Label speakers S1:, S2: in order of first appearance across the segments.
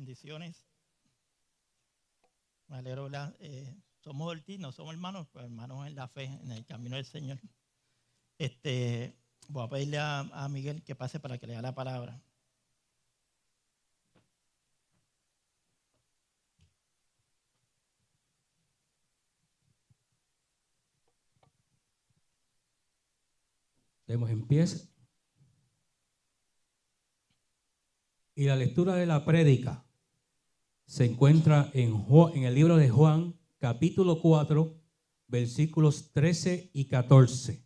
S1: Bendiciones. Me alegro, ¿verdad? Somos Ortiz, no somos hermanos, pero hermanos en la fe, en el camino del Señor. Voy a pedirle a Miguel que pase para que lea la palabra.
S2: Demos en pies. Y la lectura de la prédica se encuentra en el libro de Juan, capítulo 4, versículos 13 y 14.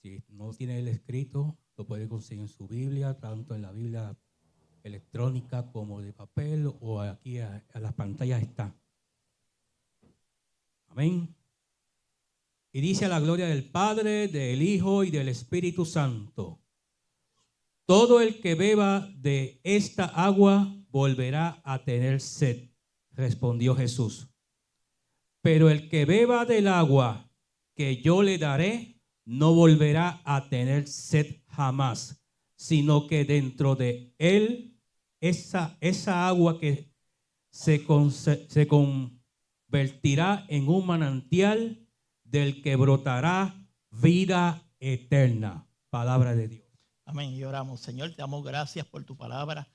S2: Si no tiene el escrito, lo puede conseguir en su Biblia, tanto en la Biblia electrónica como de papel, o aquí a las pantallas está. Amén. Y dice: a la gloria del Padre, del Hijo y del Espíritu Santo. Todo el que beba de esta agua volverá a tener sed, respondió Jesús. Pero el que beba del agua que yo le daré, no volverá a tener sed jamás, sino que dentro de él, esa agua que se convertirá en un manantial del que brotará vida eterna. Palabra de Dios.
S1: Amén. Y oramos. Señor, te damos gracias por tu palabra.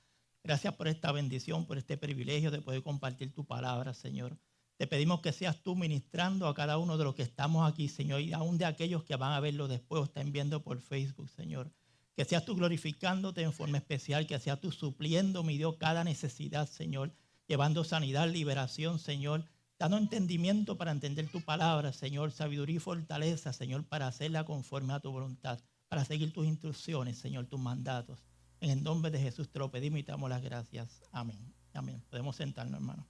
S1: Gracias por esta bendición, por este privilegio de poder compartir tu palabra, Señor. Te pedimos que seas tú ministrando a cada uno de los que estamos aquí, Señor, y aún de aquellos que van a verlo después o están viendo por Facebook, Señor. Que seas tú glorificándote en forma especial, que seas tú supliendo, mi Dios, cada necesidad, Señor, llevando sanidad, liberación, Señor, dando entendimiento para entender tu palabra, Señor, sabiduría y fortaleza, Señor, para hacerla conforme a tu voluntad, para seguir tus instrucciones, Señor, tus mandatos. En el nombre de Jesús te lo pedimos y te damos las gracias. Amén. Amén. Podemos sentarnos, hermano.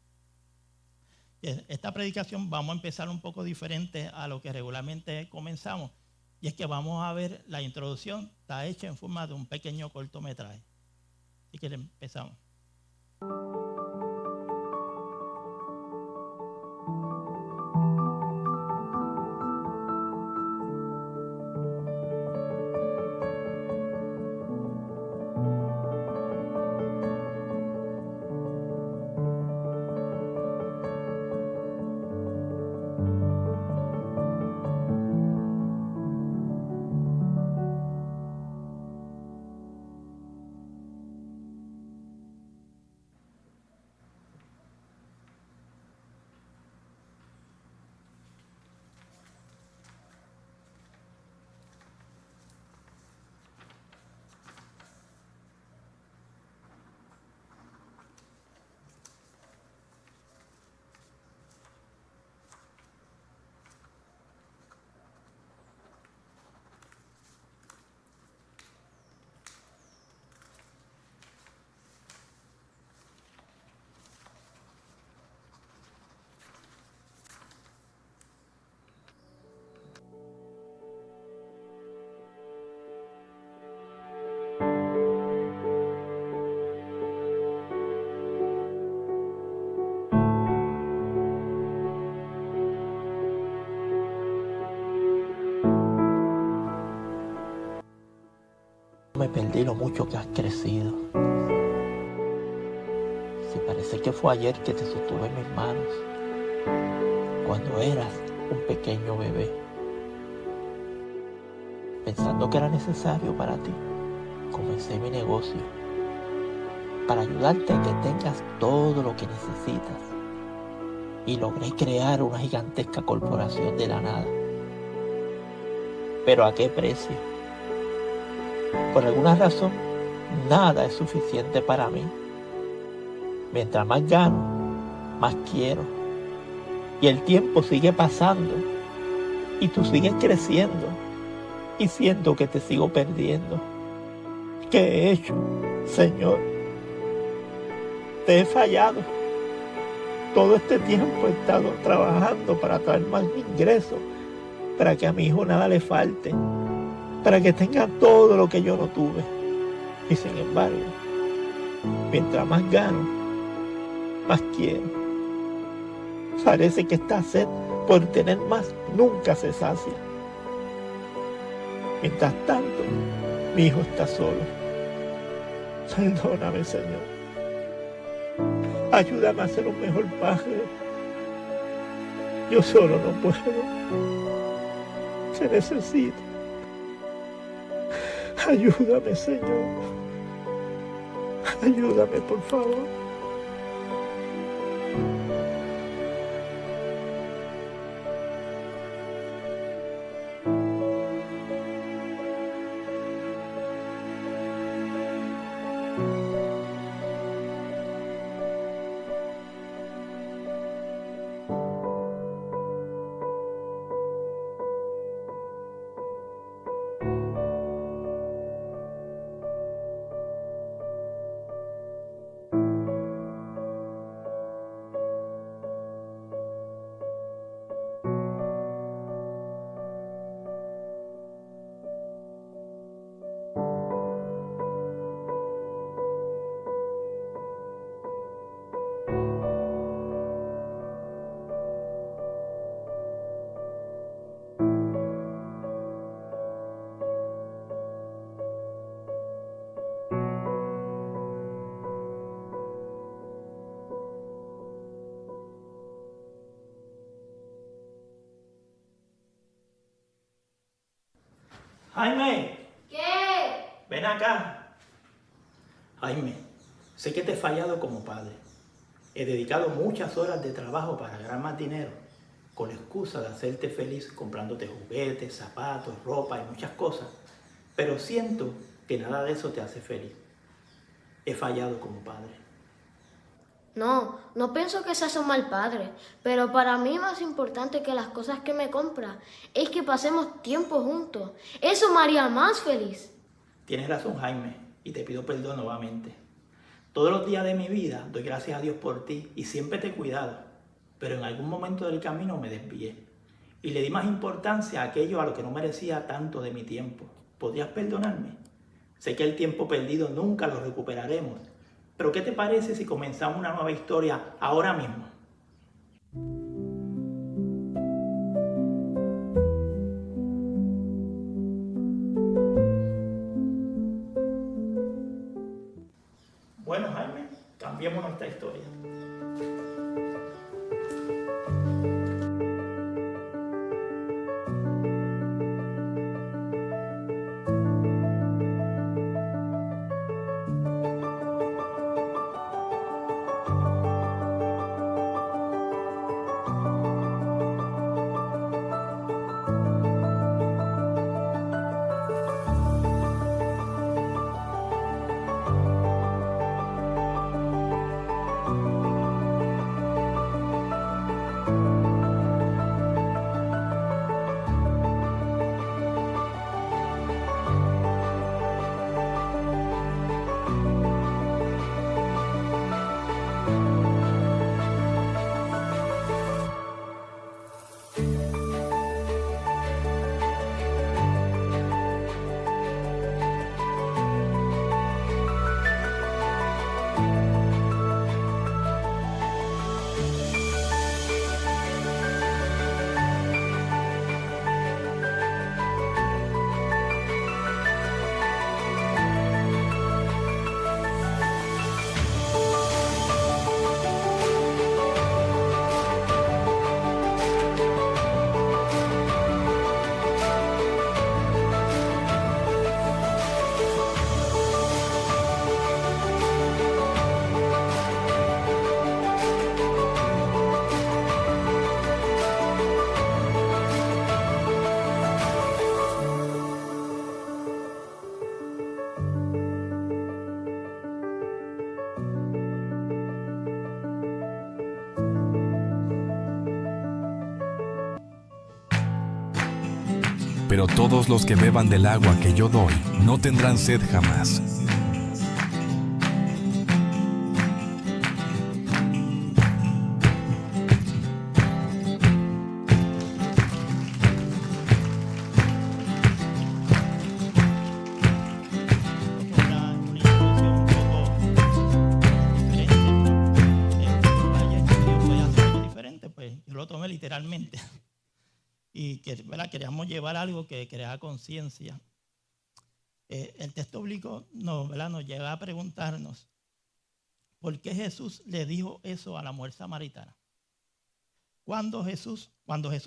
S1: Esta predicación vamos a empezar un poco diferente a lo que regularmente comenzamos. Y es que vamos a ver, la introducción está hecha en forma de un pequeño cortometraje. Así que empezamos.
S3: Me perdí lo mucho que has crecido. Si parece que fue ayer que te sostuve en mis manos, cuando eras un pequeño bebé, pensando que era necesario para ti, comencé mi negocio para ayudarte a que tengas todo lo que necesitas, y logré crear una gigantesca corporación de la nada. ¿Pero a qué precio? Por alguna razón, nada es suficiente para mí. Mientras más gano, más quiero. Y el tiempo sigue pasando, y tú sigues creciendo, y siento que te sigo perdiendo. ¿Qué he hecho, Señor? Te he fallado. Todo este tiempo he estado trabajando para traer más ingresos, para que a mi hijo nada le falte, para que tenga todo lo que yo no tuve. Y sin embargo, mientras más gano, más quiero. Parece que esta sed por tener más nunca se sacia. Mientras tanto, mi hijo está solo. Perdóname, Señor. Ayúdame a ser un mejor padre. Yo solo no puedo. Te necesito. Ayúdame, Señor. Ayúdame, por favor. Jaime,
S4: ¿Qué?
S3: ven acá. Jaime, sé que te he fallado como padre. He dedicado muchas horas de trabajo para ganar más dinero, con la excusa de hacerte feliz comprándote juguetes, zapatos, ropa y muchas cosas. Pero siento que nada de eso te hace feliz. He fallado como padre.
S4: No pienso que seas un mal padre, pero para mí más importante que las cosas que me compras es que pasemos tiempo juntos. Eso me haría más feliz.
S3: Tienes razón, Jaime, y te pido perdón nuevamente. Todos los días de mi vida doy gracias a Dios por ti y siempre te he cuidado, pero en algún momento del camino me desvié y le di más importancia a aquello a lo que no merecía tanto de mi tiempo. ¿Podrías perdonarme? Sé que el tiempo perdido nunca lo recuperaremos, pero ¿qué te parece si comenzamos una nueva historia ahora mismo? Bueno, Jaime, cambiemos nuestra historia.
S5: Pero todos los que beban del agua que yo doy no tendrán sed jamás.
S1: Una introducción un poco diferente. Ayer que Dios puede hacer algo diferente, pues yo lo tomé literalmente. Y que, ¿verdad? Queríamos llevar algo que crea conciencia. El texto bíblico nos lleva a preguntarnos por qué Jesús le dijo eso a la mujer samaritana. Cuando Jesús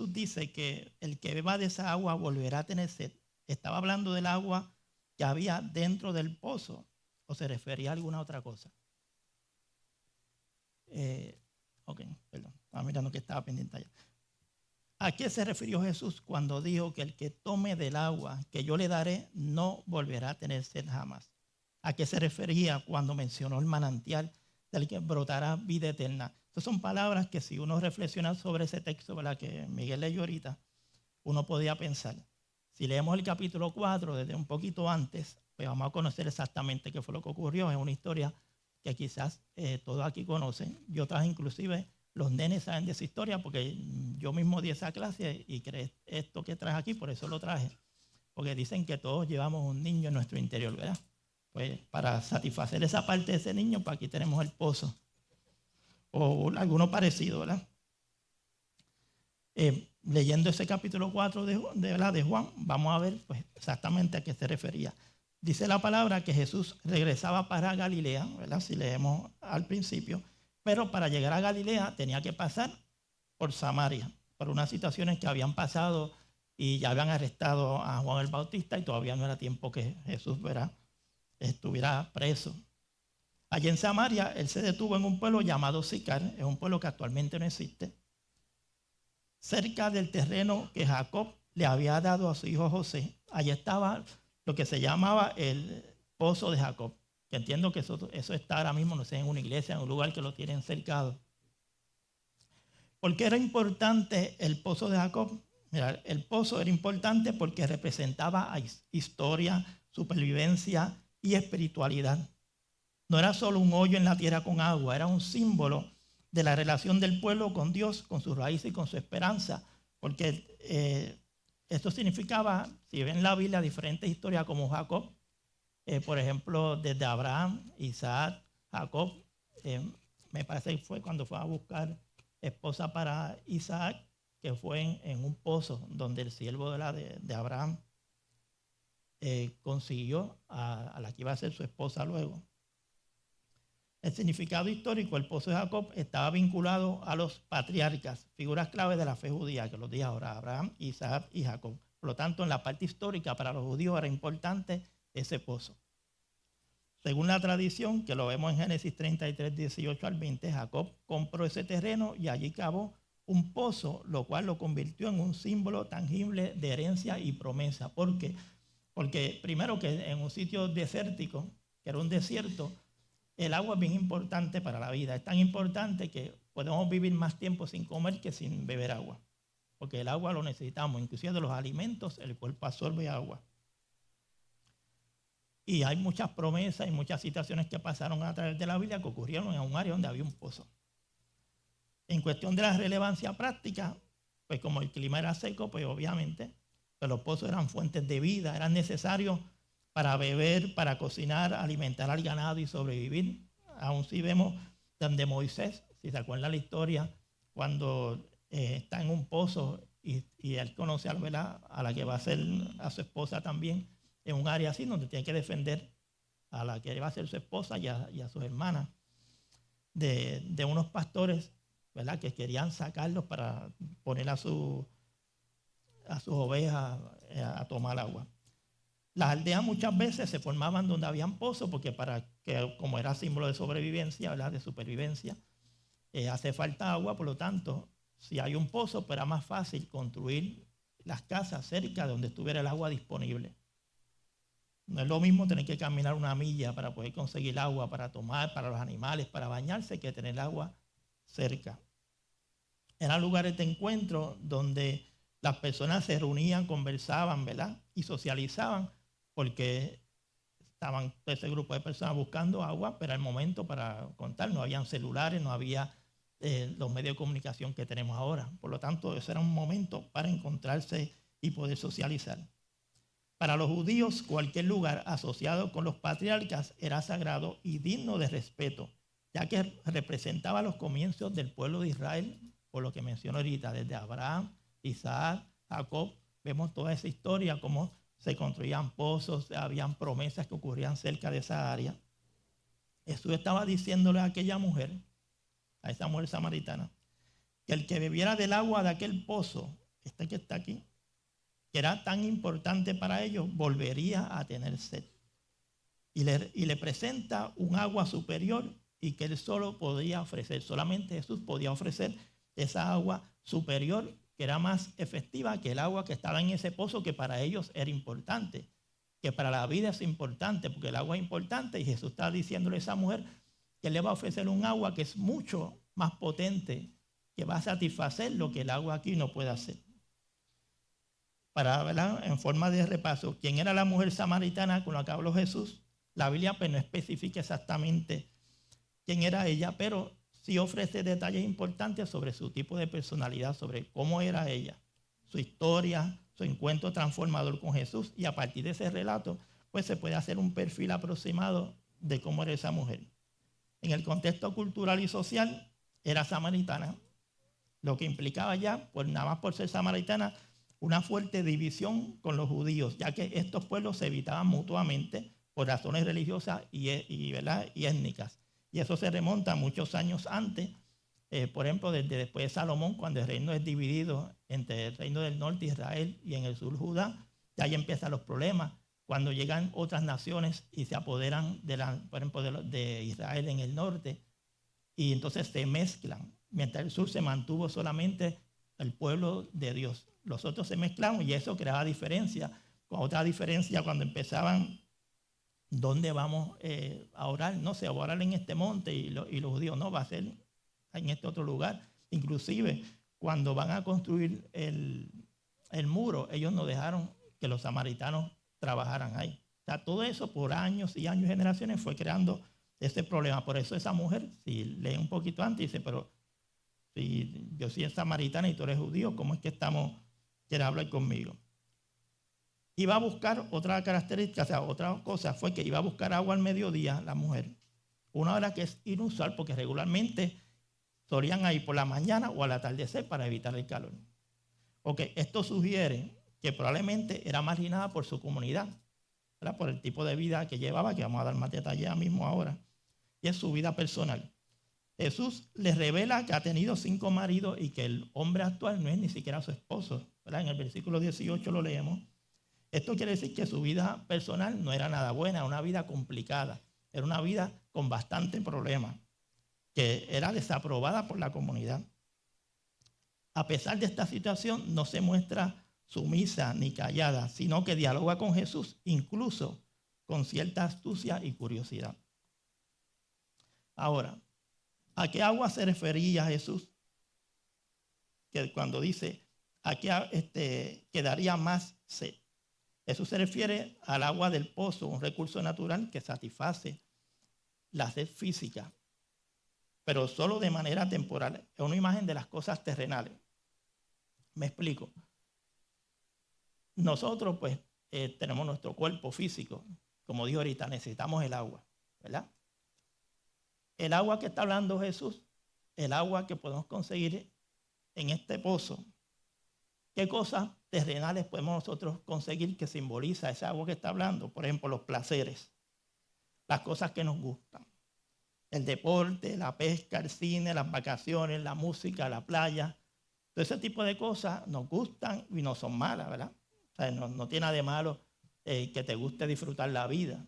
S1: dice que el que beba de esa agua volverá a tener sed, ¿estaba hablando del agua que había dentro del pozo o se refería a alguna otra cosa? Perdón, estaba mirando que estaba pendiente allá. ¿A qué se refirió Jesús cuando dijo que el que tome del agua que yo le daré no volverá a tener sed jamás? ¿A qué se refería cuando mencionó el manantial del que brotará vida eterna? Estas son palabras que si uno reflexiona sobre ese texto, ¿verdad?, que Miguel leyó ahorita, uno podía pensar. Si leemos el capítulo 4 desde un poquito antes, pues vamos a conocer exactamente qué fue lo que ocurrió. Es una historia que quizás todos aquí conocen. Yo traje inclusive, los nenes saben de esa historia porque yo mismo di esa clase y creé esto que traje aquí, por eso lo traje. Porque dicen que todos llevamos un niño en nuestro interior, ¿verdad? Pues para satisfacer esa parte de ese niño, pues aquí tenemos el pozo. O alguno parecido, ¿verdad? Leyendo ese capítulo 4 de Juan, vamos a ver pues, exactamente a qué se refería. Dice la palabra que Jesús regresaba para Galilea, ¿verdad? Si leemos al principio, pero para llegar a Galilea tenía que pasar por Samaria, por unas situaciones que habían pasado y ya habían arrestado a Juan el Bautista y todavía no era tiempo que Jesús, ¿verdad?, estuviera preso. Allí en Samaria, él se detuvo en un pueblo llamado Sicar, es un pueblo que actualmente no existe, cerca del terreno que Jacob le había dado a su hijo José. Allí estaba lo que se llamaba el pozo de Jacob, que entiendo que eso está ahora mismo, no sé, en una iglesia, en un lugar que lo tienen cercado. ¿Por qué era importante el pozo de Jacob? Mira, el pozo era importante porque representaba historia, supervivencia y espiritualidad. No era solo un hoyo en la tierra con agua, era un símbolo de la relación del pueblo con Dios, con sus raíces y con su esperanza. Porque esto significaba, si ven la Biblia, diferentes historias como Jacob, por ejemplo, desde Abraham, Isaac, Jacob, me parece que fue cuando fue a buscar esposa para Isaac, que fue en un pozo donde el siervo de Abraham consiguió a la que iba a ser su esposa luego. El significado histórico del pozo de Jacob estaba vinculado a los patriarcas, figuras clave de la fe judía, que los dije ahora, Abraham, Isaac y Jacob. Por lo tanto, en la parte histórica para los judíos era importante ese pozo. Según la tradición, que lo vemos en Génesis 33, 18 al 20, Jacob compró ese terreno y allí cavó un pozo, lo cual lo convirtió en un símbolo tangible de herencia y promesa. ¿Por qué? Porque primero que en un sitio desértico, que era un desierto, el agua es bien importante para la vida. Es tan importante que podemos vivir más tiempo sin comer que sin beber agua. Porque el agua lo necesitamos. Inclusive de los alimentos, el cuerpo absorbe agua. Y hay muchas promesas y muchas situaciones que pasaron a través de la Biblia que ocurrieron en un área donde había un pozo. En cuestión de la relevancia práctica, pues como el clima era seco, pues obviamente pues los pozos eran fuentes de vida, eran necesarios para beber, para cocinar, alimentar al ganado y sobrevivir. Aún si vemos donde Moisés, si se acuerdan la historia, cuando está en un pozo y él conoce a la que va a ser a su esposa también, en un área así donde tiene que defender a la que va a ser su esposa y a sus hermanas de unos pastores, ¿verdad?, que querían sacarlos para poner a sus ovejas a tomar agua. Las aldeas muchas veces se formaban donde habían pozos porque como era símbolo de sobrevivencia, ¿verdad?, de supervivencia, hace falta agua. Por lo tanto, si hay un pozo, pues era más fácil construir las casas cerca de donde estuviera el agua disponible. No es lo mismo tener que caminar una milla para poder conseguir agua para tomar, para los animales, para bañarse, que tener agua cerca. Eran lugares de encuentro donde las personas se reunían, conversaban, ¿verdad?, y socializaban, porque estaban ese grupo de personas buscando agua, pero al momento para contar no habían celulares, no había los medios de comunicación que tenemos ahora. Por lo tanto, ese era un momento para encontrarse y poder socializar. Para los judíos, cualquier lugar asociado con los patriarcas era sagrado y digno de respeto, ya que representaba los comienzos del pueblo de Israel, por lo que menciono ahorita, desde Abraham, Isaac, Jacob. Vemos toda esa historia, cómo se construían pozos, habían promesas que ocurrían cerca de esa área. Jesús estaba diciéndole a aquella mujer, a esa mujer samaritana, que el que bebiera del agua de aquel pozo, este que está aquí, que era tan importante para ellos, volvería a tener sed. Y le presenta un agua superior y que él solo podía ofrecer. Solamente Jesús podía ofrecer esa agua superior que era más efectiva que el agua que estaba en ese pozo, que para ellos era importante, que para la vida es importante, porque el agua es importante. Y Jesús está diciéndole a esa mujer que le va a ofrecer un agua que es mucho más potente, que va a satisfacer lo que el agua aquí no puede hacer. Para verla en forma de repaso, ¿quién era la mujer samaritana con la que habló Jesús? La Biblia pues no especifica exactamente quién era ella, pero sí ofrece detalles importantes sobre su tipo de personalidad, sobre cómo era ella, su historia, su encuentro transformador con Jesús, y a partir de ese relato pues se puede hacer un perfil aproximado de cómo era esa mujer. En el contexto cultural y social era samaritana, lo que implicaba ya, pues nada más por ser samaritana, una fuerte división con los judíos, ya que estos pueblos se evitaban mutuamente por razones religiosas y étnicas. Y eso se remonta muchos años antes, por ejemplo, desde después de Salomón, cuando el reino es dividido entre el reino del norte, Israel, y en el sur, Judá. Ya ahí empiezan los problemas, cuando llegan otras naciones y se apoderan, por ejemplo, de Israel en el norte, y entonces se mezclan. Mientras el sur se mantuvo solamente el pueblo de Dios. Los otros se mezclaron y eso creaba diferencia. Con otra diferencia, cuando empezaban, ¿dónde vamos a orar? No sé, a orar en este monte, y los judíos no, va a ser en este otro lugar. Inclusive, cuando van a construir el muro, ellos no dejaron que los samaritanos trabajaran ahí. O sea, todo eso por años y años y generaciones fue creando ese problema. Por eso esa mujer, si lee un poquito antes, dice, pero si yo soy samaritana y tú eres judío, ¿cómo es que quieres hablar conmigo? Iba a buscar otra característica, o sea, otra cosa fue que iba a buscar agua al mediodía, la mujer. Una hora que es inusual porque regularmente solían ir por la mañana o al atardecer para evitar el calor. Ok, esto sugiere que probablemente era marginada por su comunidad, ¿verdad? Por el tipo de vida que llevaba, que vamos a dar más detalle ya mismo ahora, y es su vida personal. Jesús les revela que ha tenido 5 maridos y que el hombre actual no es ni siquiera su esposo, ¿verdad? En el versículo 18 lo leemos. Esto quiere decir que su vida personal no era nada buena, era una vida complicada, era una vida con bastante problemas, que era desaprobada por la comunidad. A pesar de esta situación, no se muestra sumisa ni callada, sino que dialoga con Jesús, incluso con cierta astucia y curiosidad. Ahora, ¿a qué agua se refería Jesús? Que cuando dice, ¿a qué quedaría más sed? Eso se refiere al agua del pozo, un recurso natural que satisface la sed física, pero solo de manera temporal. Es una imagen de las cosas terrenales. Me explico. Nosotros, pues, tenemos nuestro cuerpo físico. Como dijo ahorita, necesitamos el agua, ¿verdad? El agua que está hablando Jesús, el agua que podemos conseguir en este pozo, ¿qué cosas terrenales podemos nosotros conseguir que simboliza esa agua que está hablando? Por ejemplo, los placeres, las cosas que nos gustan. El deporte, la pesca, el cine, las vacaciones, la música, la playa. Todo ese tipo de cosas nos gustan y no son malas, ¿verdad? O sea, no tiene nada de malo que te guste disfrutar la vida.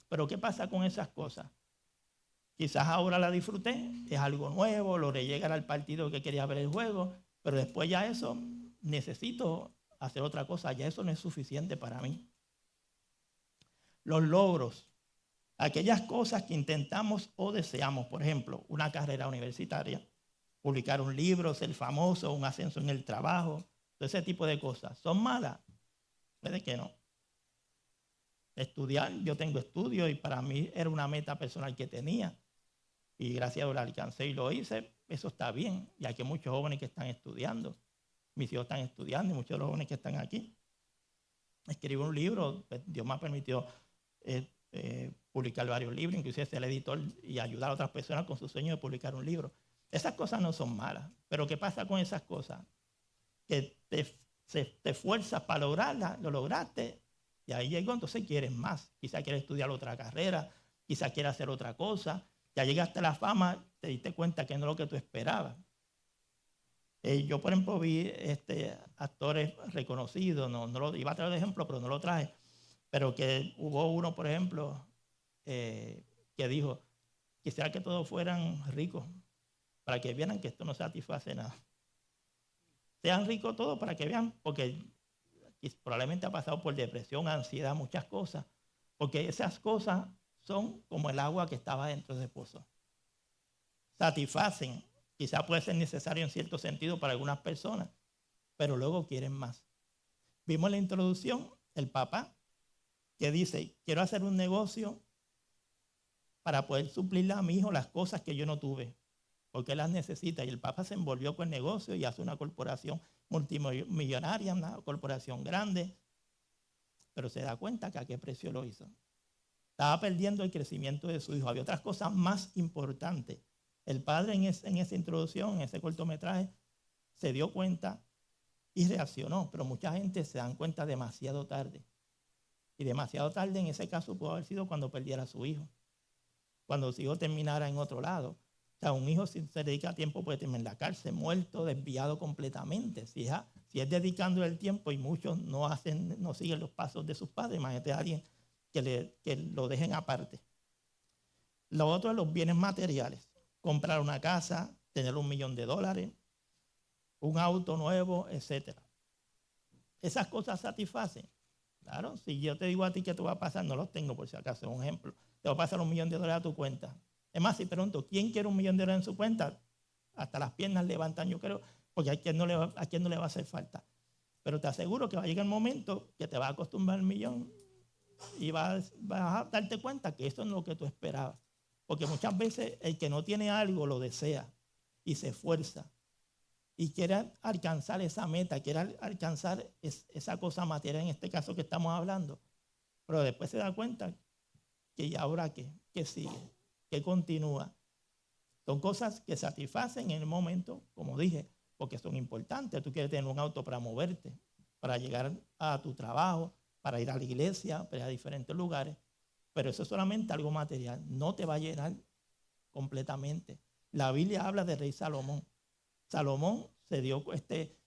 S1: Pero ¿qué pasa con esas cosas? Quizás ahora la disfruté, es algo nuevo, logré llegar al partido que quería ver el juego, pero después ya eso, necesito hacer otra cosa, ya eso no es suficiente para mí. Los logros, aquellas cosas que intentamos o deseamos, por ejemplo, una carrera universitaria, publicar un libro, ser famoso, un ascenso en el trabajo, todo ese tipo de cosas, ¿son malas? Puede que no. Estudiar, yo tengo estudios y para mí era una meta personal que tenía y gracias a Dios la alcancé y lo hice, eso está bien. Y aquí hay muchos jóvenes que están estudiando, mis hijos están estudiando y muchos de los jóvenes que están aquí. Escribí un libro, Dios me ha permitido publicar varios libros, inclusive ser el editor y ayudar a otras personas con su sueño de publicar un libro. Esas cosas no son malas, pero ¿qué pasa con esas cosas? Que te esfuerzas para lograrlas, lo lograste Y ahí llegó, entonces quieres más. Quizás quieres estudiar otra carrera, quizás quieres hacer otra cosa. Ya llegaste a la fama, te diste cuenta que no es lo que tú esperabas. Yo, por ejemplo, vi actores reconocidos, no lo iba a traer de ejemplo, pero no lo traje. Pero que hubo uno, por ejemplo, que dijo, quisiera que todos fueran ricos, para que vieran que esto no satisface nada. Sean ricos todos para que vean, porque probablemente ha pasado por depresión, ansiedad, muchas cosas, porque esas cosas son como el agua que estaba dentro de ese pozo. Satisfacen, quizás puede ser necesario en cierto sentido para algunas personas, pero luego quieren más. Vimos en la introducción el papá que dice, quiero hacer un negocio para poder suplirle a mi hijo las cosas que yo no tuve, porque él las necesita. Y el papá se envolvió con el negocio y hace una corporación multimillonaria, una corporación grande, pero se da cuenta que a qué precio lo hizo. Estaba perdiendo el crecimiento de su hijo. Había otras cosas más importantes. El padre en esa introducción, en ese cortometraje, se dio cuenta y reaccionó, pero mucha gente se dan cuenta demasiado tarde. Y demasiado tarde en ese caso pudo haber sido cuando perdiera a su hijo, cuando su hijo terminara en otro lado. O sea, un hijo si se dedica a tiempo puede terminar en la cárcel, muerto, desviado completamente. Si es dedicando el tiempo y muchos no siguen los pasos de sus padres, imagínate a alguien que lo dejen aparte. Lo otro es los bienes materiales. Comprar una casa, tener $1 millón, un auto nuevo, etc. Esas cosas satisfacen. Claro, si yo te digo a ti que te va a pasar, no los tengo por si acaso, es un ejemplo. Te va a pasar $1 millón a tu cuenta. Es más, si pregunto, ¿quién quiere $1 millón en su cuenta? Hasta las piernas levantan, yo creo, porque a quién no le va a hacer falta. Pero te aseguro que va a llegar el momento que te vas a acostumbrar al millón y vas a darte cuenta que eso no es lo que tú esperabas. Porque muchas veces el que no tiene algo lo desea y se esfuerza y quiere alcanzar esa meta, quiere alcanzar esa cosa material, en este caso que estamos hablando. Pero después se da cuenta que ¿y ahora qué? ¿Qué sigue? ¿Qué continúa? Son cosas que satisfacen en el momento, como dije, porque son importantes. Tú quieres tener un auto para moverte, para llegar a tu trabajo, para ir a la iglesia, para ir a diferentes lugares. Pero eso es solamente algo material. No te va a llenar completamente. La Biblia habla del rey Salomón. Salomón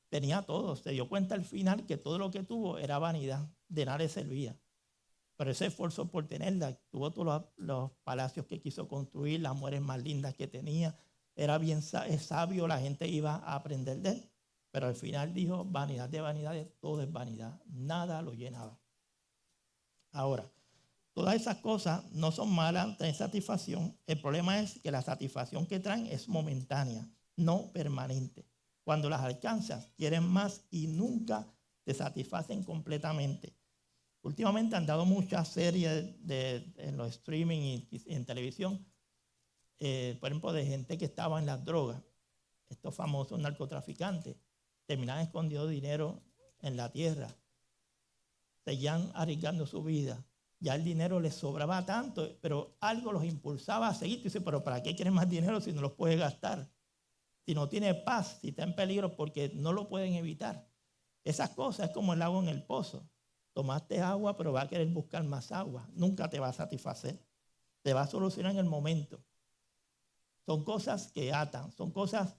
S1: tenía todo. Se dio cuenta al final que todo lo que tuvo era vanidad. De nada le servía. Pero ese esfuerzo por tenerla, tuvo todos los palacios que quiso construir, las mujeres más lindas que tenía. Era bien sabio, la gente iba a aprender de él. Pero al final dijo, vanidad de vanidades, todo es vanidad. Nada lo llenaba. Ahora, todas esas cosas no son malas, traen satisfacción. El problema es que la satisfacción que traen es momentánea, no permanente. Cuando las alcanzas, quieren más y nunca te satisfacen completamente. Últimamente han dado muchas series en los streaming y en televisión, por ejemplo, de gente que estaba en las drogas. Estos famosos narcotraficantes terminaban escondiendo dinero en la tierra, seguían arriesgando su vida. Ya el dinero les sobraba tanto, pero algo los impulsaba a seguir. Y dice, pero ¿para qué quieren más dinero si no los puede gastar? Si no tiene paz, si está en peligro, porque no lo pueden evitar. Esas cosas es como el agua en el pozo. Tomaste agua, pero vas a querer buscar más agua. Nunca te va a satisfacer. Te va a solucionar en el momento. Son cosas que atan, son cosas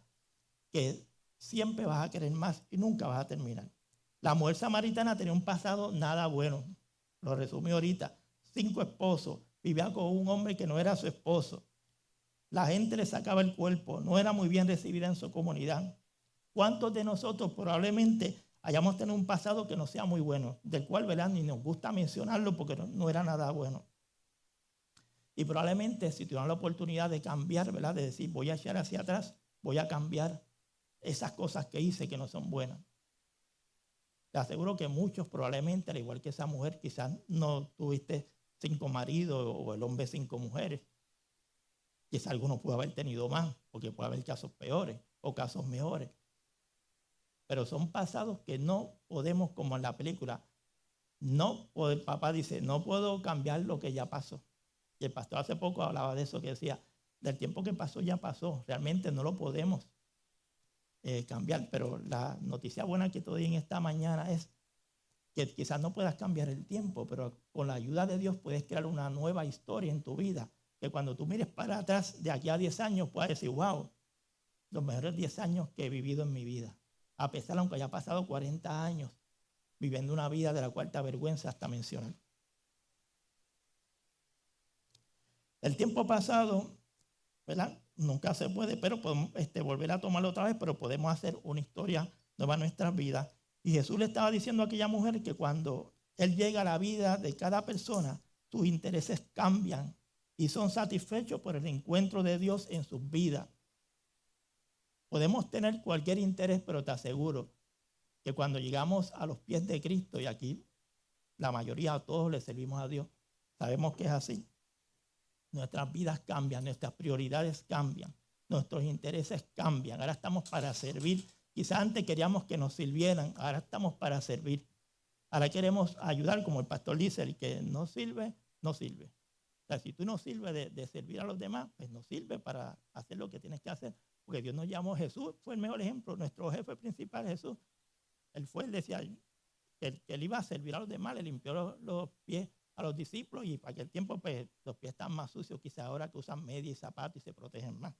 S1: que siempre vas a querer más y nunca vas a terminar. La mujer samaritana tenía un pasado nada bueno. Lo resumí ahorita. 5 esposos. Vivía con un hombre que no era su esposo. La gente le sacaba el cuerpo. No era muy bien recibida en su comunidad. ¿Cuántos de nosotros probablemente hayamos tenido un pasado que no sea muy bueno? Del cual, ¿verdad?, ni nos gusta mencionarlo porque no era nada bueno. Y probablemente si tuvieran la oportunidad de cambiar, ¿verdad?, de decir, voy a echar hacia atrás, voy a cambiar esas cosas que hice que no son buenas. Te aseguro que muchos probablemente, al igual que esa mujer, quizás no tuviste 5 maridos o el hombre 5 mujeres. Quizás alguno pudo haber tenido más, porque puede haber casos peores o casos mejores. Pero son pasados que no podemos, como en la película, el papá dice, no puedo cambiar lo que ya pasó. Y el pastor hace poco hablaba de eso, que decía, del tiempo que pasó ya pasó, realmente no lo podemos cambiar. Pero la noticia buena que te doy en esta mañana es que quizás no puedas cambiar el tiempo, pero con la ayuda de Dios puedes crear una nueva historia en tu vida, que cuando tú mires para atrás de aquí a 10 años puedas decir, wow, los mejores 10 años que he vivido en mi vida, a pesar aunque haya pasado 40 años viviendo una vida de la cual te avergüenza hasta mencionar. El tiempo pasado, ¿verdad? Nunca se puede, pero podemos volver a tomarlo otra vez, pero podemos hacer una historia nueva en nuestras vidas. Y Jesús le estaba diciendo a aquella mujer que cuando Él llega a la vida de cada persona, sus intereses cambian y son satisfechos por el encuentro de Dios en sus vidas. Podemos tener cualquier interés, pero te aseguro que cuando llegamos a los pies de Cristo, y aquí la mayoría, todos le servimos a Dios, sabemos que es así. Nuestras vidas cambian, nuestras prioridades cambian, nuestros intereses cambian. Ahora estamos para servir. Quizás antes queríamos que nos sirvieran, ahora estamos para servir. Ahora queremos ayudar, como el pastor dice, el que no sirve, no sirve. O sea, si tú no sirves de servir a los demás, pues no sirve para hacer lo que tienes que hacer. Porque Dios nos llamó, Jesús fue el mejor ejemplo, nuestro jefe principal, Jesús. Él decía que él iba a servir a los demás, le limpió los pies a los discípulos y para aquel tiempo pues los pies están más sucios, quizás ahora que usan medias y zapatos y se protegen más.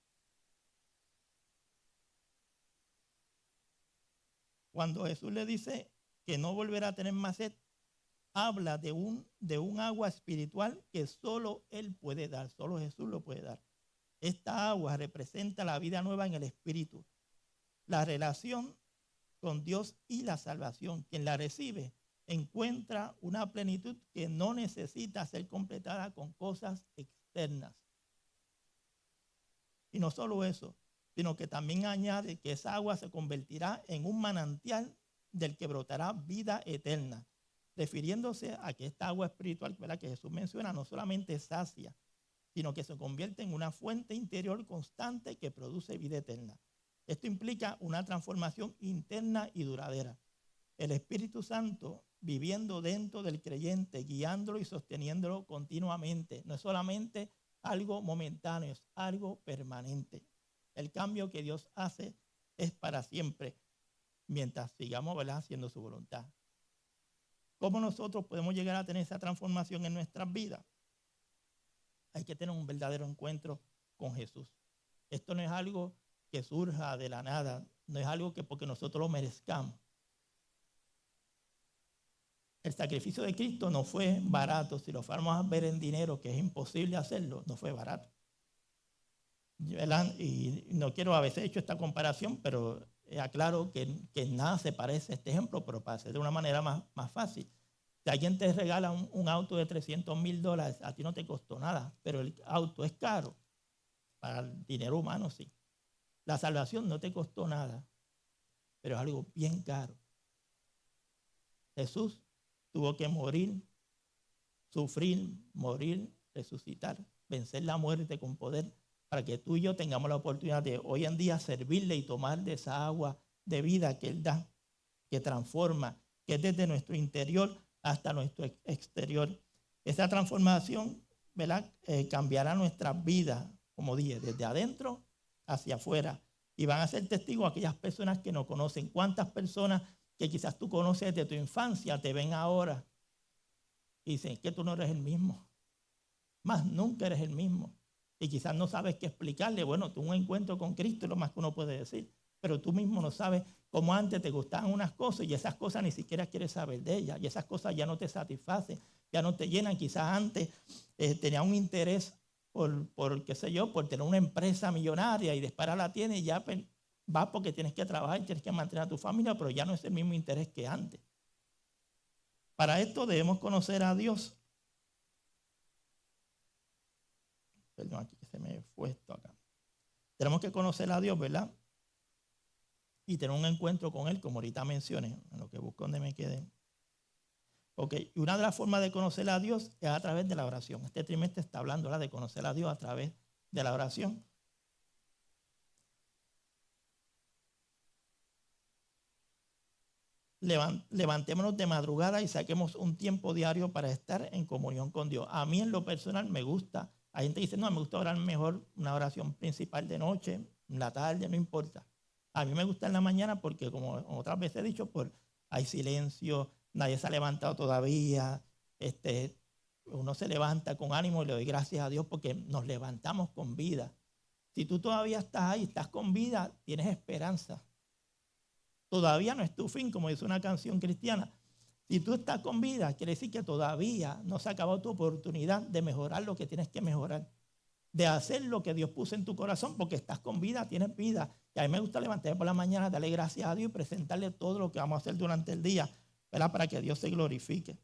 S1: Cuando Jesús le dice que no volverá a tener más sed, habla de un agua espiritual que solo Él puede dar, solo Jesús lo puede dar. Esta agua representa la vida nueva en el Espíritu, la relación con Dios y la salvación. Quien la recibe encuentra una plenitud que no necesita ser completada con cosas externas. Y no solo eso, sino que también añade que esa agua se convertirá en un manantial del que brotará vida eterna, refiriéndose a que esta agua espiritual, ¿verdad?, que Jesús menciona, no solamente sacia, sino que se convierte en una fuente interior constante que produce vida eterna. Esto implica una transformación interna y duradera. El Espíritu Santo viviendo dentro del creyente, guiándolo y sosteniéndolo continuamente. No es solamente algo momentáneo, es algo permanente. El cambio que Dios hace es para siempre, mientras sigamos, ¿verdad?, haciendo su voluntad. ¿Cómo nosotros podemos llegar a tener esa transformación en nuestras vidas? Hay que tener un verdadero encuentro con Jesús. Esto no es algo que surja de la nada, no es algo que porque nosotros lo merezcamos. El sacrificio de Cristo no fue barato. Si lo fuéramos a ver en dinero, que es imposible hacerlo, no fue barato. Y no quiero, a veces he hecho esta comparación, pero aclaro que nada se parece a este ejemplo, pero para hacer de una manera más fácil. Si alguien te regala un auto de $300,000, a ti no te costó nada, pero el auto es caro. Para el dinero humano, sí. La salvación no te costó nada, pero es algo bien caro. Jesús tuvo que morir, sufrir, morir, resucitar, vencer la muerte con poder, para que tú y yo tengamos la oportunidad de hoy en día servirle y tomar de esa agua de vida que Él da, que transforma, que es desde nuestro interior hasta nuestro exterior. Esa transformación, ¿verdad?, cambiará nuestras vidas, como dije, desde adentro hacia afuera. Y van a ser testigos aquellas personas que no conocen. ¿Cuántas personas que quizás tú conoces desde tu infancia te ven ahora y dicen que tú no eres el mismo? Más nunca eres el mismo. Y quizás no sabes qué explicarle. Bueno, tú un encuentro con Cristo es lo más que uno puede decir. Pero tú mismo no sabes cómo antes te gustaban unas cosas y esas cosas ni siquiera quieres saber de ellas. Y esas cosas ya no te satisfacen, ya no te llenan. Quizás antes tenías un interés por qué sé yo, por tener una empresa millonaria y después la tienes y ya vas porque tienes que trabajar y tienes que mantener a tu familia, pero ya no es el mismo interés que antes. Para esto debemos conocer a Dios. Perdón, aquí se me fue esto acá. Tenemos que conocer a Dios, ¿verdad? Y tener un encuentro con Él, como ahorita mencioné, en lo que busco donde me quedé. Ok, y una de las formas de conocer a Dios es a través de la oración. Este trimestre está hablando ahora de conocer a Dios a través de la oración. Levantémonos de madrugada y saquemos un tiempo diario para estar en comunión con Dios. A mí en lo personal me gusta. Hay gente que dice, no, me gusta orar mejor una oración principal de noche, en la tarde, no importa. A mí me gusta en la mañana porque, como otras veces he dicho, hay silencio, nadie se ha levantado todavía. Uno se levanta con ánimo y le doy gracias a Dios porque nos levantamos con vida. Si tú todavía estás ahí, estás con vida, tienes esperanza. Todavía no es tu fin, como dice una canción cristiana. Si tú estás con vida, quiere decir que todavía no se ha acabado tu oportunidad de mejorar lo que tienes que mejorar, de hacer lo que Dios puso en tu corazón, porque estás con vida, tienes vida. Y a mí me gusta levantarme por la mañana, darle gracias a Dios y presentarle todo lo que vamos a hacer durante el día, ¿verdad? Para que Dios se glorifique.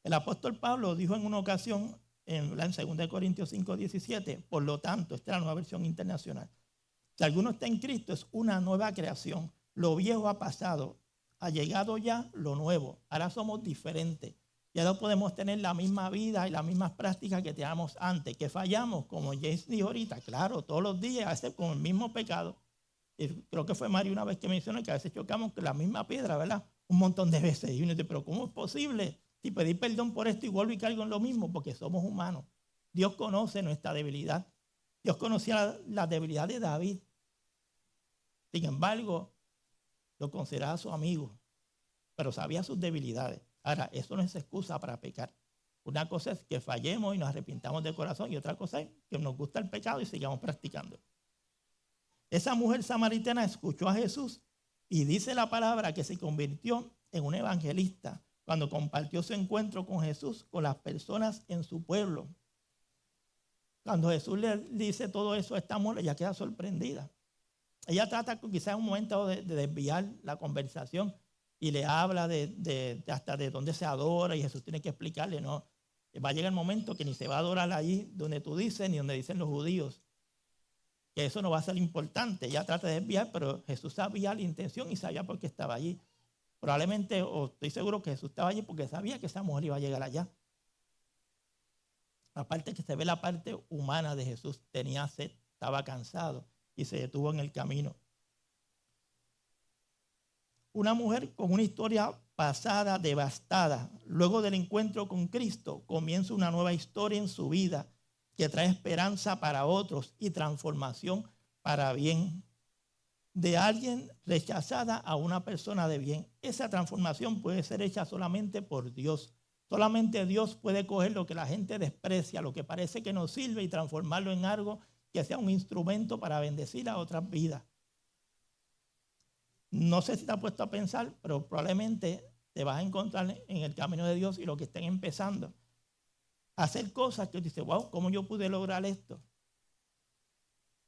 S1: El apóstol Pablo dijo en una ocasión, en 2 Corintios 5:17, por lo tanto, esta es la nueva versión internacional, si alguno está en Cristo es una nueva creación, lo viejo ha pasado, ha llegado ya lo nuevo, ahora somos diferentes, ya no podemos tener la misma vida y las mismas prácticas que teníamos antes, que fallamos, como James dijo ahorita, claro, todos los días, a veces con el mismo pecado. Y creo que fue Mario una vez que mencionó que a veces chocamos con la misma piedra, ¿verdad? Un montón de veces. Y uno dice, pero ¿cómo es posible? Si pedí perdón por esto y vuelvo y caigo en lo mismo, porque somos humanos. Dios conoce nuestra debilidad. Dios conocía la debilidad de David. Sin embargo, lo consideraba su amigo, pero sabía sus debilidades. Ahora, eso no es excusa para pecar. Una cosa es que fallemos y nos arrepintamos de corazón, y otra cosa es que nos gusta el pecado y sigamos practicando. Esa mujer samaritana escuchó a Jesús y dice la palabra que se convirtió en un evangelista cuando compartió su encuentro con Jesús, con las personas en su pueblo. Cuando Jesús le dice todo eso a esta mujer, ella queda sorprendida. Ella trata quizás en un momento de desviar la conversación y le habla hasta de dónde se adora, y Jesús tiene que explicarle, no, va a llegar el momento que ni se va a adorar allí donde tú dices ni donde dicen los judíos, que eso no va a ser importante. Ella trata de desviar, pero Jesús sabía la intención y sabía por qué estaba allí. Probablemente, o estoy seguro que Jesús estaba allí porque sabía que esa mujer iba a llegar allá. Aparte que se ve la parte humana de Jesús, tenía sed, estaba cansado y se detuvo en el camino. Una mujer con una historia pasada devastada, luego del encuentro con Cristo, comienza una nueva historia en su vida que trae esperanza para otros y transformación para bien. De alguien rechazada a una persona de bien. Esa transformación puede ser hecha solamente por Dios. Solamente Dios puede coger lo que la gente desprecia, lo que parece que no sirve, y transformarlo en algo que sea un instrumento para bendecir a otras vidas. No sé si te has puesto a pensar, pero probablemente te vas a encontrar en el camino de Dios y lo que estén empezando a hacer cosas que dices, wow, ¿cómo yo pude lograr esto?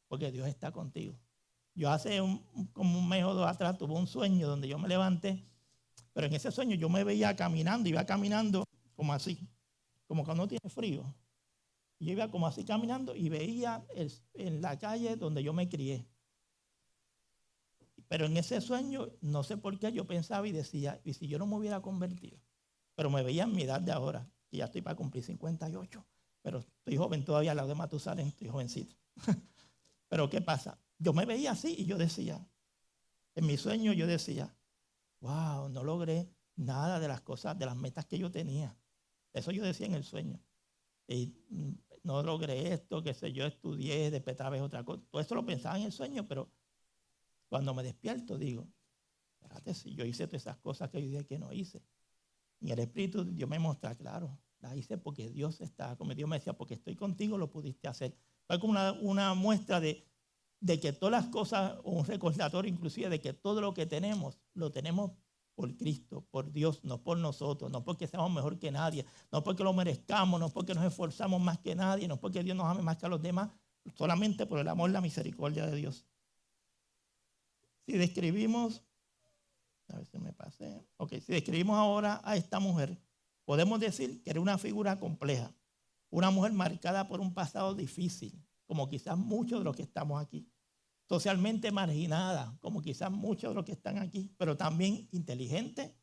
S1: Porque Dios está contigo. Yo hace como un mes o dos atrás tuve un sueño donde yo me levanté, pero en ese sueño yo me veía caminando, iba caminando como así, como cuando uno tiene frío. Yo iba como así caminando y veía en la calle donde yo me crié. Pero en ese sueño, no sé por qué, yo pensaba y decía, ¿y si yo no me hubiera convertido? Pero me veía en mi edad de ahora, que ya estoy para cumplir 58, pero estoy joven todavía, al lado de Matusalén, estoy jovencito. Pero ¿qué pasa? Yo me veía así y yo decía, en mi sueño yo decía, wow, no logré nada de las cosas, de las metas que yo tenía. Eso yo decía en el sueño. Y no logré esto, que sé yo, estudié, después otra vez otra cosa. Todo eso lo pensaba en el sueño, pero cuando me despierto digo, espérate, si yo hice todas esas cosas que yo dije que no hice. Y el Espíritu Dios me muestra, claro, las hice porque Dios estaba conmigo. Dios me decía, porque estoy contigo lo pudiste hacer. Fue como una muestra de que todas las cosas, un recordatorio inclusive de que todo lo que tenemos, lo tenemos por Cristo, por Dios, no por nosotros, no porque seamos mejor que nadie, no porque lo merezcamos, no porque nos esforzamos más que nadie, no porque Dios nos ame más que a los demás, solamente por el amor y la misericordia de Dios. Si describimos, a ver si me pasé, si describimos ahora a esta mujer, podemos decir que era una figura compleja, una mujer marcada por un pasado difícil, como quizás muchos de los que estamos aquí, socialmente marginada, como quizás muchos de los que están aquí, pero también inteligente,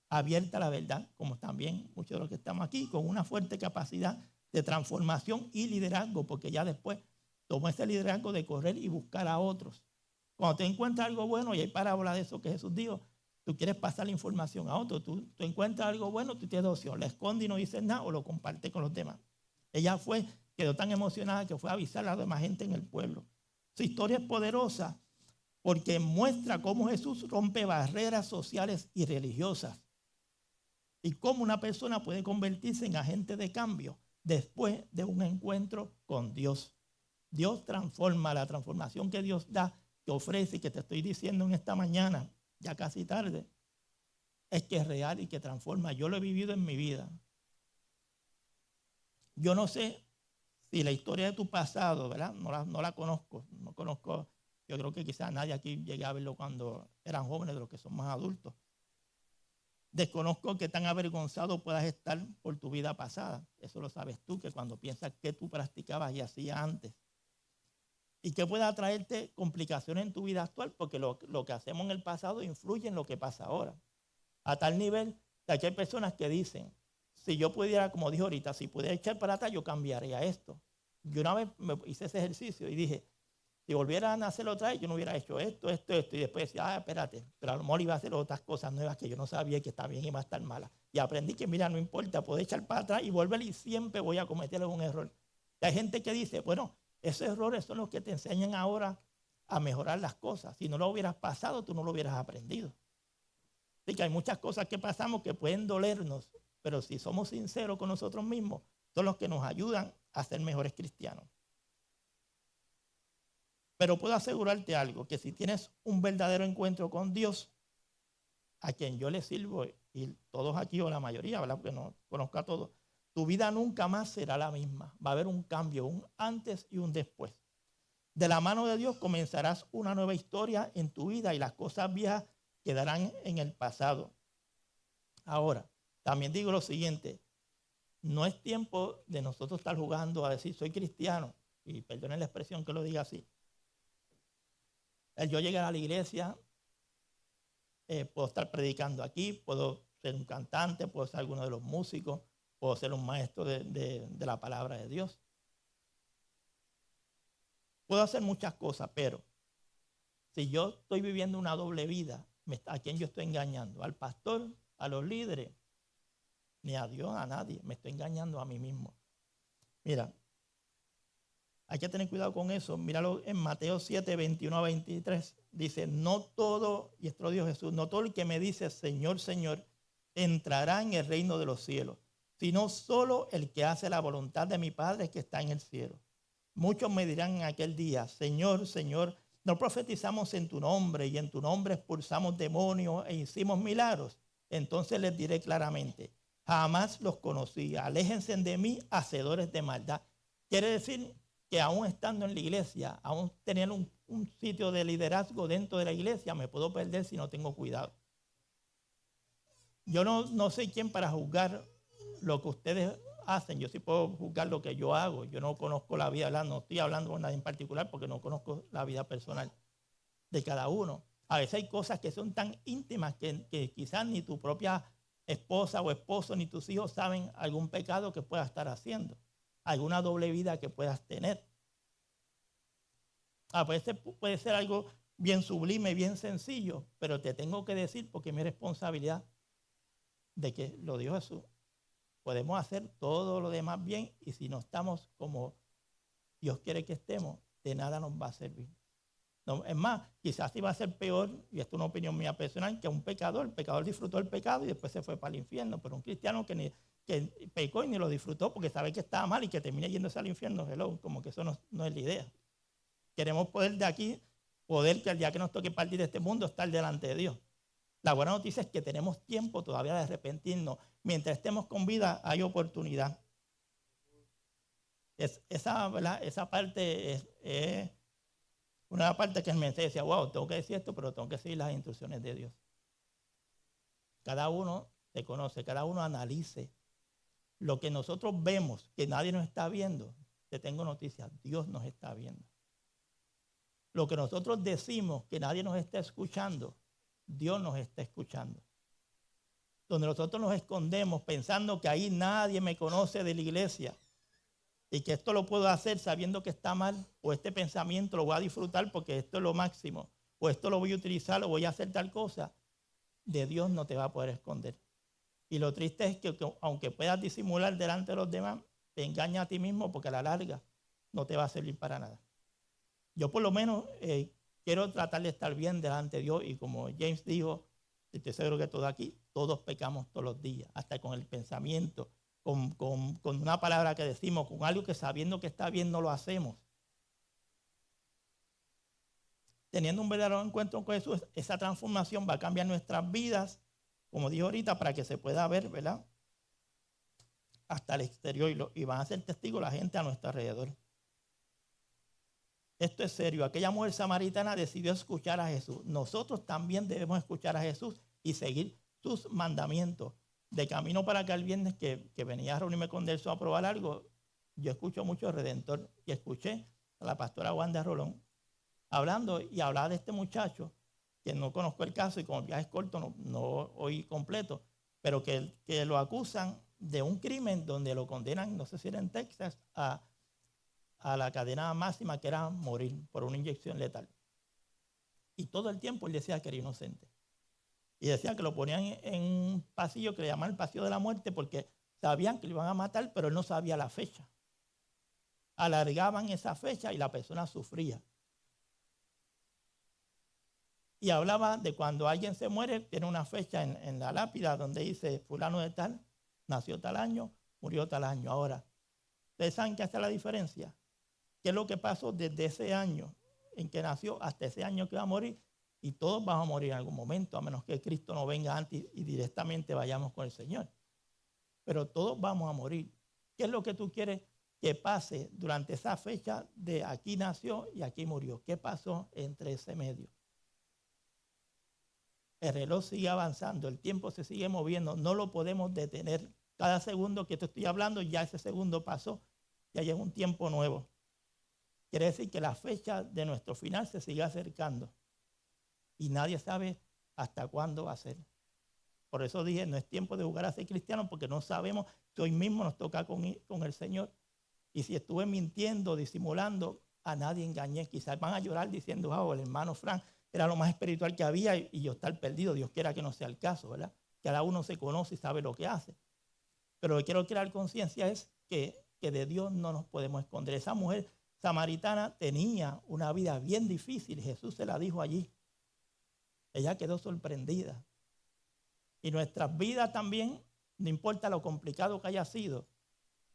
S1: abierta a la verdad, como también muchos de los que estamos aquí, con una fuerte capacidad de transformación y liderazgo, porque ya después tomó ese liderazgo de correr y buscar a otros. Cuando te encuentras algo bueno, y hay parábola de eso que Jesús dijo, tú quieres pasar la información a otro, tú encuentras algo bueno, tú tienes dos opciones, la escondes y no dices nada o lo compartes con los demás. Ella quedó tan emocionada que fue a avisar a la demás gente en el pueblo. Su historia es poderosa porque muestra cómo Jesús rompe barreras sociales y religiosas y cómo una persona puede convertirse en agente de cambio después de un encuentro con Dios. Dios transforma, la transformación que Dios da, que ofrece y que te estoy diciendo en esta mañana, ya casi tarde, es que es real y que transforma. Yo lo he vivido en mi vida. Yo no sé si la historia de tu pasado, ¿verdad? No la conozco, no conozco. Yo creo que quizás nadie aquí llegue a verlo cuando eran jóvenes, de los que son más adultos. Desconozco qué tan avergonzado puedas estar por tu vida pasada. Eso lo sabes tú, que cuando piensas que tú practicabas y hacías antes. Y que pueda traerte complicaciones en tu vida actual, porque lo que hacemos en el pasado influye en lo que pasa ahora. A tal nivel que hay personas que dicen, si yo pudiera, como dijo ahorita, si pudiera echar para atrás, yo cambiaría esto. Yo una vez me hice ese ejercicio y dije, si volviera a nacer otra vez, yo no hubiera hecho esto. Y después decía, espérate, pero a lo mejor iba a hacer otras cosas nuevas que yo no sabía que está bien y iba a estar mala. Y aprendí que, mira, no importa, puedo echar para atrás y volver y siempre voy a cometer algún error. Y hay gente que dice, bueno, esos errores son los que te enseñan ahora a mejorar las cosas. Si no lo hubieras pasado, tú no lo hubieras aprendido. Así que hay muchas cosas que pasamos que pueden dolernos, pero si somos sinceros con nosotros mismos, son los que nos ayudan a ser mejores cristianos. Pero puedo asegurarte algo, que si tienes un verdadero encuentro con Dios, a quien yo le sirvo, y todos aquí o la mayoría, ¿verdad? Porque no conozco a todos, tu vida nunca más será la misma. Va a haber un cambio, un antes y un después. De la mano de Dios comenzarás una nueva historia en tu vida y las cosas viejas quedarán en el pasado. Ahora, también digo lo siguiente, no es tiempo de nosotros estar jugando a decir soy cristiano, y perdonen la expresión que lo diga así. Yo llegar a la iglesia, puedo estar predicando aquí, puedo ser un cantante, puedo ser alguno de los músicos, puedo ser un maestro de la palabra de Dios. Puedo hacer muchas cosas, pero si yo estoy viviendo una doble vida, ¿a quién yo estoy engañando? ¿Al pastor? ¿A los líderes? Ni a Dios, a nadie. Me estoy engañando a mí mismo. Mira, hay que tener cuidado con eso. Míralo en Mateo 7, 21 a 23. Dice, no todo, y esto lo dijo Jesús, no todo el que me dice Señor, Señor, entrará en el reino de los cielos, sino solo el que hace la voluntad de mi Padre que está en el cielo. Muchos me dirán en aquel día, Señor, Señor, ¿no profetizamos en tu nombre y en tu nombre expulsamos demonios e hicimos milagros? Entonces les diré claramente, jamás los conocí, aléjense de mí, hacedores de maldad. Quiere decir que aún estando en la iglesia, aún teniendo un sitio de liderazgo dentro de la iglesia, me puedo perder si no tengo cuidado. Yo no soy quien para juzgar lo que ustedes hacen. Yo sí puedo juzgar lo que yo hago. Yo no conozco la vida, no estoy hablando con nadie en particular porque no conozco la vida personal de cada uno. A veces hay cosas que son tan íntimas que quizás ni tu propia esposa o esposo ni tus hijos saben algún pecado que puedas estar haciendo, alguna doble vida que puedas tener. A veces puede ser algo bien sublime, bien sencillo, pero te tengo que decir porque es mi responsabilidad de que lo dijo Jesús. Podemos hacer todo lo demás bien y si no estamos como Dios quiere que estemos, de nada nos va a servir. No, es más, quizás iba a ser peor, y esto es una opinión mía personal, que un pecador. El pecador disfrutó el pecado y después se fue para el infierno, pero un cristiano que pecó y ni lo disfrutó porque sabe que estaba mal y que termina yéndose al infierno, hello, como que eso no es la idea. Queremos poder de aquí, poder que el día que nos toque partir de este mundo, estar delante de Dios. La buena noticia es que tenemos tiempo todavía de arrepentirnos. Mientras estemos con vida, hay oportunidad. Esa parte es una parte que el mensaje decía, wow, tengo que decir esto, pero tengo que seguir las instrucciones de Dios. Cada uno se conoce, cada uno analice. Lo que nosotros vemos, que nadie nos está viendo, te tengo noticias, Dios nos está viendo. Lo que nosotros decimos, que nadie nos está escuchando, Dios nos está escuchando. Donde nosotros nos escondemos pensando que ahí nadie me conoce de la iglesia y que esto lo puedo hacer sabiendo que está mal, o este pensamiento lo voy a disfrutar porque esto es lo máximo, o esto lo voy a utilizar o voy a hacer tal cosa, de Dios no te va a poder esconder. Y lo triste es que aunque puedas disimular delante de los demás, te engañas a ti mismo porque a la larga no te va a servir para nada. Yo por lo menos quiero tratar de estar bien delante de Dios. Y como James dijo, estoy seguro que todos aquí, todos pecamos todos los días, hasta con el pensamiento, con una palabra que decimos, con algo que sabiendo que está bien no lo hacemos. Teniendo un verdadero encuentro con Jesús, esa transformación va a cambiar nuestras vidas, como dijo ahorita, para que se pueda ver, ¿verdad?, hasta el exterior, y van a ser testigos la gente a nuestro alrededor. Esto es serio. Aquella mujer samaritana decidió escuchar a Jesús. Nosotros también debemos escuchar a Jesús y seguir sus mandamientos. De camino para acá el viernes que venía a reunirme con Delso a probar algo, yo escucho mucho Redentor y escuché a la pastora Wanda Rolón hablando y hablaba de este muchacho, que no conozco el caso y como el viaje es corto no oí completo, pero que lo acusan de un crimen donde lo condenan, no sé si era en Texas, a la cadena máxima, que era morir por una inyección letal. Y todo el tiempo él decía que era inocente. Y decía que lo ponían en un pasillo que le llamaban el pasillo de la muerte porque sabían que lo iban a matar, pero él no sabía la fecha. Alargaban esa fecha y la persona sufría. Y hablaba de cuando alguien se muere, tiene una fecha en la lápida donde dice fulano de tal, nació tal año, murió tal año. Ahora, ¿ustedes saben qué hace la diferencia? ¿Qué es lo que pasó desde ese año en que nació hasta ese año que va a morir? Y todos vamos a morir en algún momento, a menos que Cristo no venga antes y directamente vayamos con el Señor. Pero todos vamos a morir. ¿Qué es lo que tú quieres que pase durante esa fecha de aquí nació y aquí murió? ¿Qué pasó entre ese medio? El reloj sigue avanzando, el tiempo se sigue moviendo, no lo podemos detener. Cada segundo que te estoy hablando, ya ese segundo pasó, ya llega un tiempo nuevo. Quiere decir que la fecha de nuestro final se sigue acercando y nadie sabe hasta cuándo va a ser. Por eso dije, no es tiempo de jugar a ser cristiano, porque no sabemos si hoy mismo nos toca con el Señor. Y si estuve mintiendo, disimulando, a nadie engañé. Quizás van a llorar diciendo, el hermano Frank era lo más espiritual que había y yo estar perdido. Dios quiera que no sea el caso, ¿verdad? Cada uno se conoce y sabe lo que hace. Pero lo que quiero crear conciencia es que de Dios no nos podemos esconder. Esa mujer samaritana tenía una vida bien difícil. Jesús se la dijo allí. Ella quedó sorprendida. Y nuestras vidas también, no importa lo complicado que haya sido,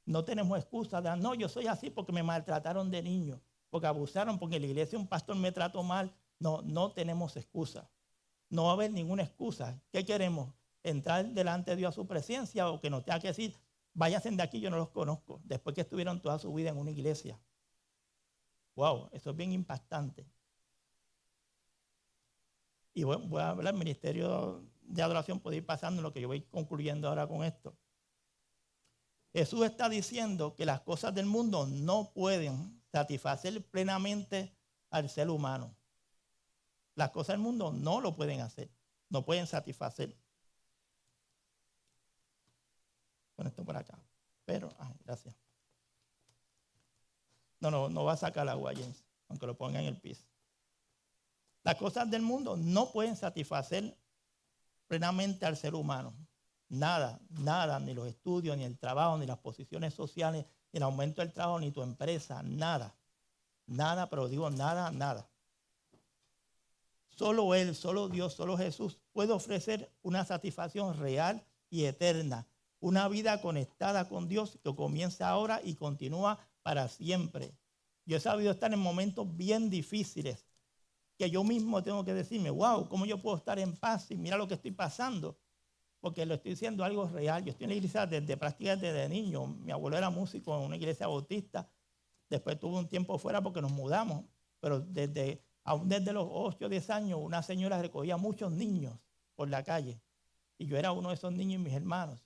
S1: no tenemos excusa de, no, yo soy así porque me maltrataron de niño, porque abusaron, porque en la iglesia un pastor me trató mal. No tenemos excusa. No va a haber ninguna excusa. ¿Qué queremos? ¿Entrar delante de Dios a su presencia o que nos tenga que decir, váyanse de aquí, yo no los conozco, después que estuvieron toda su vida en una iglesia? Wow, eso es bien impactante. Y voy a hablar, el ministerio de adoración puede ir pasando en lo que yo voy concluyendo ahora con esto. Jesús está diciendo que las cosas del mundo no pueden satisfacer plenamente al ser humano. Las cosas del mundo no lo pueden hacer, no pueden satisfacer. Con esto por acá. Pero, gracias. No va a sacar agua, James, aunque lo ponga en el piso. Las cosas del mundo no pueden satisfacer plenamente al ser humano. Nada, ni los estudios, ni el trabajo, ni las posiciones sociales, ni el aumento del trabajo, ni tu empresa, nada. Nada, pero digo nada. Solo Él, solo Dios, solo Jesús puede ofrecer una satisfacción real y eterna. Una vida conectada con Dios que comienza ahora y continúa para siempre. Yo he sabido estar en momentos bien difíciles que yo mismo tengo que decirme, wow, ¿cómo yo puedo estar en paz y mira lo que estoy pasando? Porque lo estoy diciendo algo real. Yo estoy en la iglesia desde prácticamente desde niño. Mi abuelo era músico en una iglesia bautista. Después tuve un tiempo fuera porque nos mudamos. Pero aún desde los 8 o 10 años, una señora recogía muchos niños por la calle. Y yo era uno de esos niños y mis hermanos.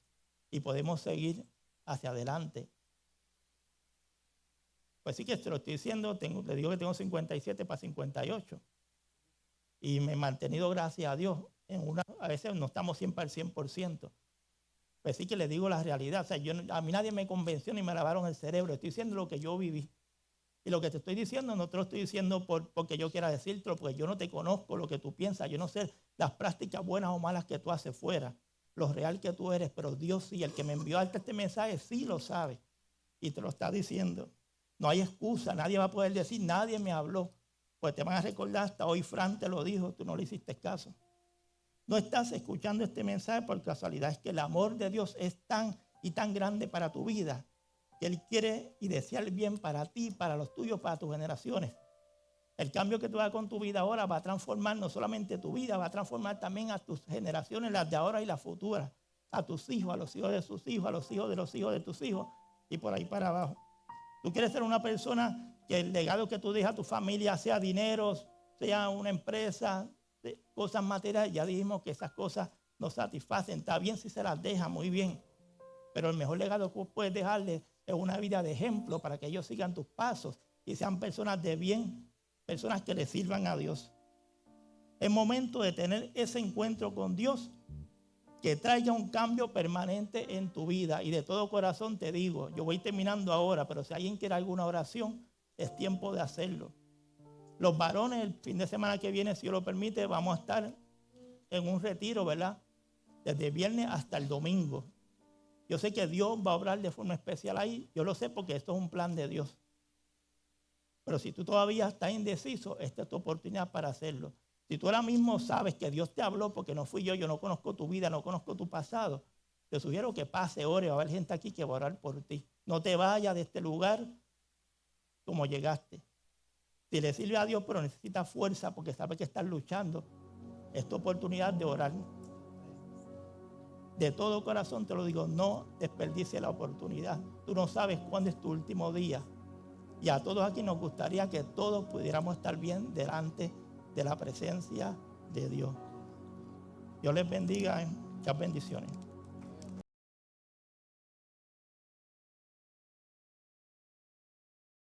S1: Y podemos seguir hacia adelante. Pues sí que te lo estoy diciendo, le digo que tengo 57 para 58. Y me he mantenido, gracias a Dios, a veces no estamos siempre al 100%. Pues sí que le digo la realidad. O sea, a mí nadie me convenció ni me lavaron el cerebro. Estoy diciendo lo que yo viví. Y lo que te estoy diciendo no te lo estoy diciendo porque yo quiera decírtelo, porque yo no te conozco lo que tú piensas. Yo no sé las prácticas buenas o malas que tú haces fuera, lo real que tú eres, pero Dios sí, el que me envió a este mensaje sí lo sabe. Y te lo está diciendo. No hay excusa, nadie va a poder decir, nadie me habló. Pues te van a recordar, hasta hoy Fran te lo dijo, tú no le hiciste caso. No estás escuchando este mensaje por casualidad. Es que el amor de Dios es tan y tan grande para tu vida, que Él quiere y desea el bien para ti, para los tuyos, para tus generaciones. El cambio que tú hagas con tu vida ahora va a transformar no solamente tu vida, va a transformar también a tus generaciones, las de ahora y las futuras. A tus hijos, a los hijos de sus hijos, a los hijos de tus hijos y por ahí para abajo. Tú quieres ser una persona que el legado que tú dejas a tu familia sea dinero, sea una empresa, cosas materiales. Ya dijimos que esas cosas nos satisfacen. Está bien si se las deja, muy bien. Pero el mejor legado que puedes dejarle es una vida de ejemplo para que ellos sigan tus pasos y sean personas de bien, personas que le sirvan a Dios. Es momento de tener ese encuentro con Dios que traiga un cambio permanente en tu vida. Y de todo corazón te digo, yo voy terminando ahora, pero si alguien quiere alguna oración, es tiempo de hacerlo. Los varones, el fin de semana que viene, si Dios lo permite, vamos a estar en un retiro, ¿verdad? Desde viernes hasta el domingo. Yo sé que Dios va a obrar de forma especial ahí. Yo lo sé porque esto es un plan de Dios. Pero si tú todavía estás indeciso, esta es tu oportunidad para hacerlo. Si tú ahora mismo sabes que Dios te habló, porque no fui yo no conozco tu vida, no conozco tu pasado, te sugiero que pase, ore, va a haber gente aquí que va a orar por ti. No te vayas de este lugar como llegaste. Si le sirve a Dios, pero necesitas fuerza porque sabes que estás luchando, es tu oportunidad de orar. De todo corazón te lo digo, no desperdicies la oportunidad. Tú no sabes cuándo es tu último día. Y a todos aquí nos gustaría que todos pudiéramos estar bien delante de la presencia de Dios. Dios les bendiga. Muchas bendiciones.